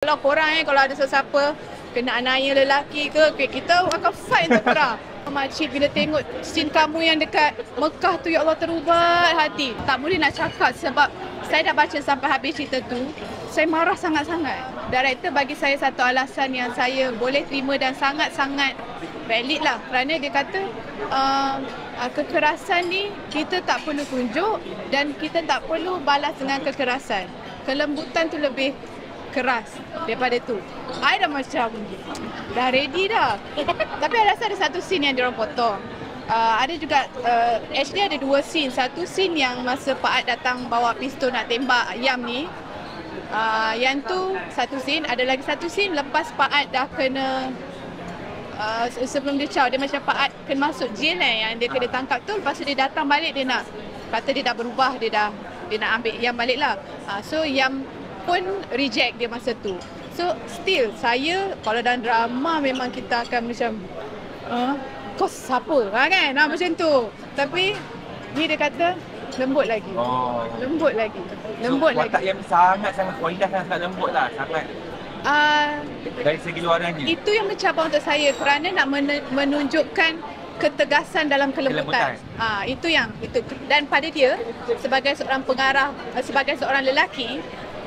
Kalau korang kalau ada sesiapa kena aniaya lelaki ke, kita akan fight untuk korang. Makcik bila tengok scene kamu yang dekat Mekah tu, ya Allah, terubat hati. Tak boleh nak cakap sebab saya dah baca sampai habis cerita tu. Saya marah sangat-sangat. Director bagi saya satu alasan yang saya boleh terima dan sangat-sangat valid lah. Kerana dia kata kekerasan ni kita tak perlu tunjuk dan kita tak perlu balas dengan kekerasan. Kelembutan tu lebih keras daripada tu. I dah macam dah ready dah. Tapi I rasa ada satu scene yang diorang potong. Ada juga actually ada dua scene. Satu scene yang masa Pak Ad datang bawa pistol nak tembak Yam ni. Yang tu satu scene. Ada lagi satu scene lepas Pak Ad dah kena sebelum dia caw, dia macam Pak Ad kena masuk jail yang dia kena tangkap tu. Lepas tu dia datang balik, dia nak kata dia dah berubah, dia nak ambil Yam balik lah. So Yam pun reject dia masa tu. So still saya kalau dalam drama memang kita akan macam kau siapa kan, macam tu. Tapi ni dia kata lembut lagi. Lembut lagi. Lembut lagi. Watak yang sangat-sangat Waidah sangat lembut lah, sangat dari segi luarannya. Itu yang mencabar untuk saya kerana nak menunjukkan ketegasan dalam kelembutan. Itu dan pada dia sebagai seorang pengarah, sebagai seorang lelaki,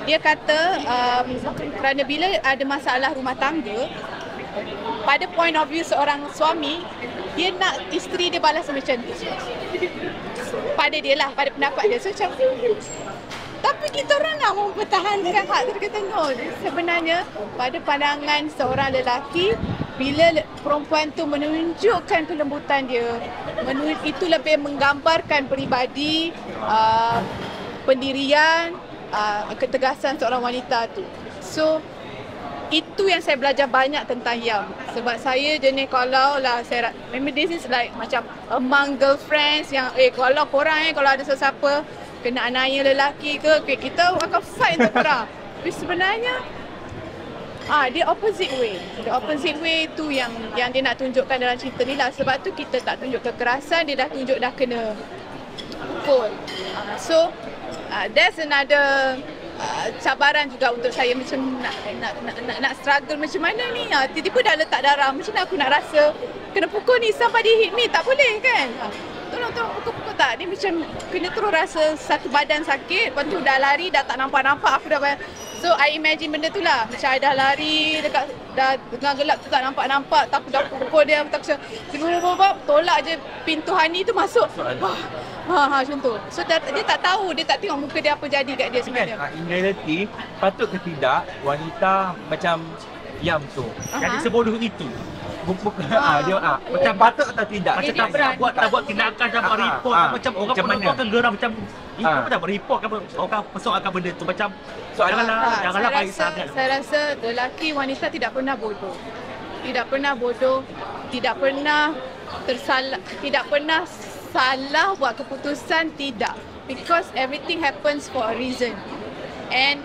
dia kata kerana bila ada masalah rumah tangga, pada point of view seorang suami, dia nak isteri dia balas macam tu. Pada dia lah, pada pendapat dia. So macam, tapi kita orang nak mempertahankan hak tu. Dia kata no. Sebenarnya pada pandangan seorang lelaki, bila perempuan tu menunjukkan kelembutan dia, itu lebih menggambarkan peribadi, pendirian, ketegasan seorang wanita tu. So itu yang saya belajar banyak tentang Yam. Sebab saya jenis kalau lah saya memang this is like macam among girlfriends yang kalau korang kalau ada sesiapa kena aniaya lelaki ke, kita akan fight untuk korang. Tapi sebenarnya dia opposite way. The opposite way tu yang dia nak tunjukkan dalam cerita ni lah. Sebab tu kita tak tunjuk kekerasan, dia dah tunjuk dah kena pukul. So that's another cabaran juga untuk saya, macam nak struggle macam mana ni. Tiba-tiba dah letak darah, macam mana aku nak rasa kena pukul ni, somebody hit me, tak boleh kan. Tolong pukul-pukul tak. Dia macam kena terus rasa satu badan sakit, lepas tu dah lari, dah tak nampak-nampak, aku dah so I imagine benda tu lah. Macam I dah lari dekat, dah tengah gelap tu tak nampak-nampak, tak aku dah pukul dia, tak macam tolak je pintu Hani tu masuk. Macam tu. So dia tak tahu, dia tak tengok muka dia apa jadi kat dia sebenarnya. In reality, patut ke tidak wanita macam Yam tu jadi sebodoh itu? Dia macam patut atau tidak? Macam tak buat tindakan, tak buat report, macam orang penonton akan geram macam apa dah report kan, orang persoalkan benda tu macam janganlah baik sangat. Saya rasa lelaki wanita tidak pernah bodoh. Tidak pernah bodoh, tidak pernah salah buat keputusan, tidak. Because everything happens for a reason. And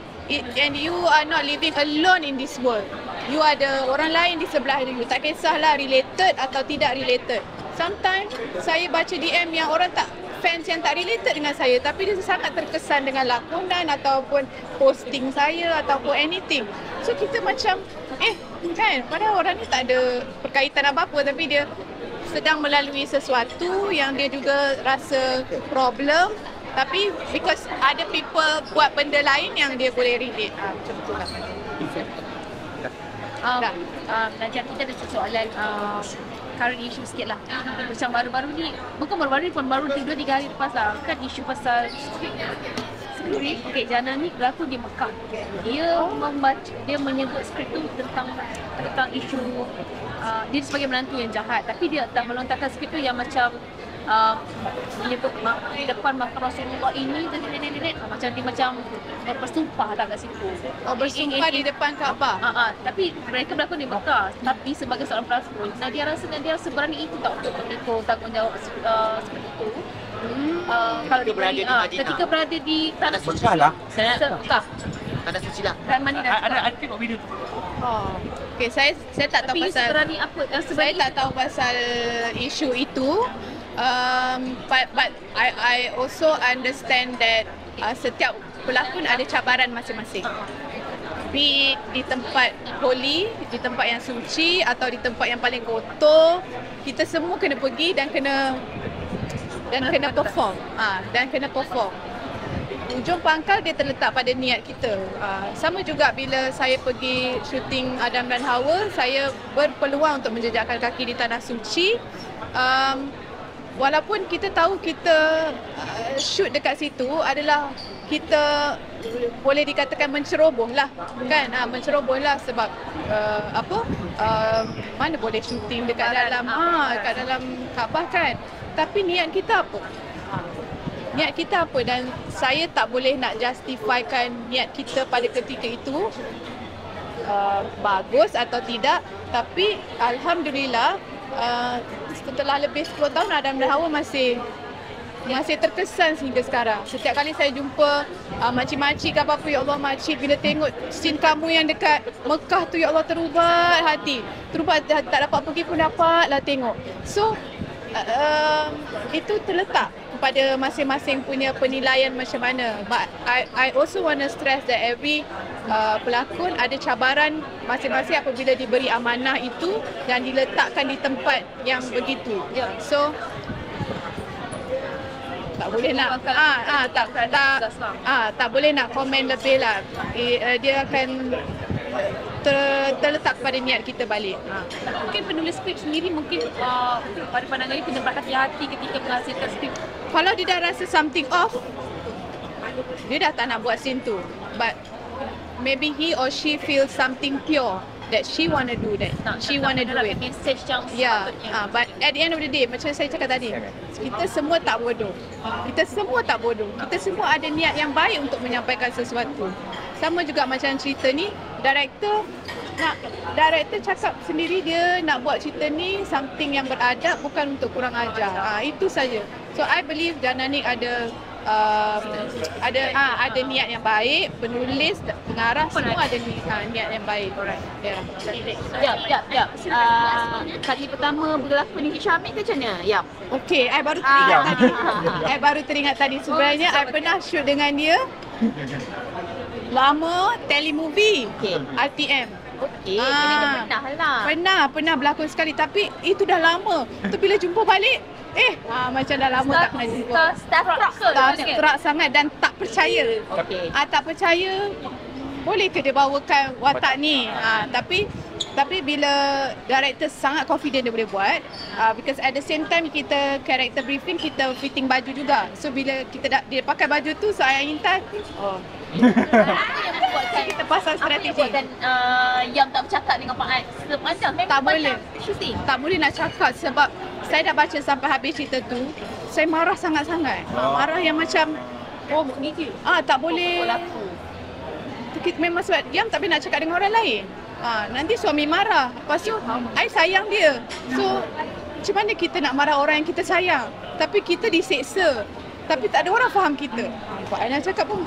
you are not living alone in this world. You ada orang lain di sebelah you. Tak kisahlah related atau tidak related. Sometimes saya baca DM yang orang fans yang tak related dengan saya, tapi dia sangat terkesan dengan lakonan ataupun posting saya ataupun anything. So kita macam kan, padahal orang ni tak ada perkaitan apa-apa, tapi dia sedang melalui sesuatu yang dia juga rasa problem, tapi because ada people buat benda lain yang dia boleh relate. Macam tu lah. Belajar kita ada soalan current issue sikit lah. Macam baru-baru ni, bukan baru-baru ni pun, baru 2-3 hari lepas lah, kan isu pasal skrip. Okay, Jana ni berlaku di Mekah. Dia menyebut skrip tu tentang isu dia sebagai menantu yang jahat, tapi dia tak melontarkan skrip tu yang macam menyebut depan makam Rasulullah ini macam dia macam bersumpah tak kat situ. Bersumpah di depan Kaabah. Tapi mereka berlakon di Mekah, tapi sebagai seorang pelakon, Nadia rasa berani itu tak untuk ikut tanggungjawab seperti itu. Kalau ketika berada di tanah suci lah. Tanah suci lah. Ada tengok video tu. Okay, saya tak tahu pasal. Saya tak tahu pasal isu itu. But I also understand that setiap pelakon ada cabaran masing-masing. Be it di tempat holy, di tempat yang suci atau di tempat yang paling kotor, kita semua kena pergi dan kena perform. Dan kena perform. Ujung pangkal dia terletak pada niat kita. Sama juga bila saya pergi syuting Adam dan Hawa, saya berpeluang untuk menjejakkan kaki di tanah suci. Walaupun kita tahu kita shoot dekat situ adalah kita boleh dikatakan menceroboh lah kan, menceroboh lah sebab mana boleh syuting dekat dalam Kaabah kan, tapi niat kita apa? Niat kita apa? Dan saya tak boleh nak justifikan niat kita pada ketika itu bagus atau tidak, tapi alhamdulillah setelah lebih 10 tahun Adam dan Hawa masih terkesan sehingga sekarang. Setiap kali saya jumpa makcik-makcik ke apa-apa, ya Allah makcik, bila tengok scene kamu yang dekat Mekah tu, ya Allah terubat hati. Terubat, tak dapat pergi pun dapatlah tengok. So itu terletak pada masing-masing punya penilaian macam mana. But I also want to stress that every pelakon ada cabaran masing-masing apabila diberi amanah itu dan diletakkan di tempat yang begitu. So tak boleh nak tak boleh nak komen lebih lah. Dia akan terletak pada niat kita balik. Mungkin penulis skrip sendiri mungkin pada pandangan ini kena berhati-hati ketika menghasilkan skrip. Kalau dia dah rasa something off, dia dah tak nak buat scene tu. But maybe he or she feels something pure that she wanna do that. She wanna do it. Message yang but at the end of the day, macam saya cakap tadi, kita semua tak bodoh. Kita semua tak bodoh. Kita semua ada niat yang baik untuk menyampaikan sesuatu. Sama juga macam cerita ni, director cakap sendiri dia nak buat cerita ni something yang beradab, bukan untuk kurang ajar. Itu saja. So I believe Jananik ada niat yang baik, penulis, pengarah semua ada niat yang baik. Kali pertama berlakon ni Syamik ke macam mana? Yap. Okey, I baru teringat tadi. I baru teringat tadi. Sebenarnya I pernah shoot dengan dia. Lama telemovie. RTM. Okey, jadi dah pernah lah. Pernah berlakon sekali, tapi itu dah lama. Tu bila jumpa balik, macam dah lama tak pernah jumpa. Starstruck sangat dan tak percaya. Tak percaya, boleh ke dia bawakan watak ni? Tapi bila director sangat confident dia boleh buat, because at the same time kita character briefing, kita fitting baju juga. So bila dia pakai baju tu, so I intan, kita pasang strategi. Dan yang tak bercakap dengan Pak Ais sepanjang tak boleh shooting. Tak boleh nak cakap sebab saya dah baca sampai habis cerita tu. Saya marah sangat-sangat. Marah yang macam tak boleh. Memang sebab diam tak boleh nak cakap dengan orang lain. Nanti suami marah. Lepas tu I sayang dia. So macam mana kita nak marah orang yang kita sayang, tapi kita diseksa, tapi tak ada orang faham kita. Pak Ai nak cakap pun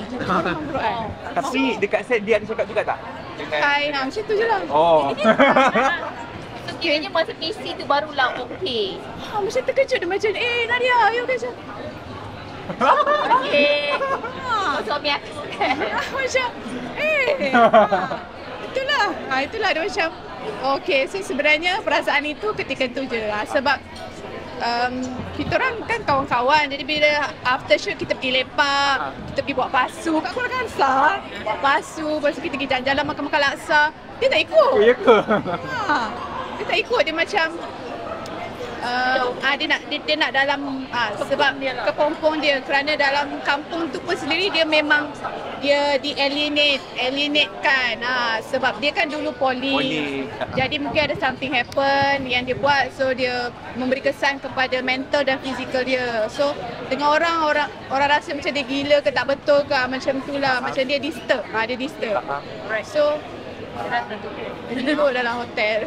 Tapi dekat set dia ada cakap juga tak? macam tu je lah. So kiranya masa PC tu barulah okey. Macam terkejut dia macam, Nadia, ayo macam Suami aku kan. macam itulah dia macam okey. So sebenarnya perasaan itu ketika tu je lah. Sebab kita orang kan kawan-kawan, jadi bila after shoot kita pergi lepak, kita pergi buat pasu kat Kuala Kangsar, buat pasu, lepas tu kita pergi jalan-jalan makan-makan laksa. Dia tak ikut. Dia tak ikut, dia macam dia nak dalam sebab kepompong dia, kerana dalam kampung tu pun sendiri dia memang dia alienatekan sebab dia kan dulu poli. Jadi mungkin ada something happen yang dia buat, so dia memberi kesan kepada mental dan fizikal dia. So dengan orang rasa macam dia gila ke tak betul ke, macam itulah, macam dia disturb. So dia duduk dalam hotel.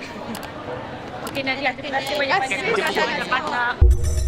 Okey Nadia, terima kasih banyak-banyak. Terima kasih.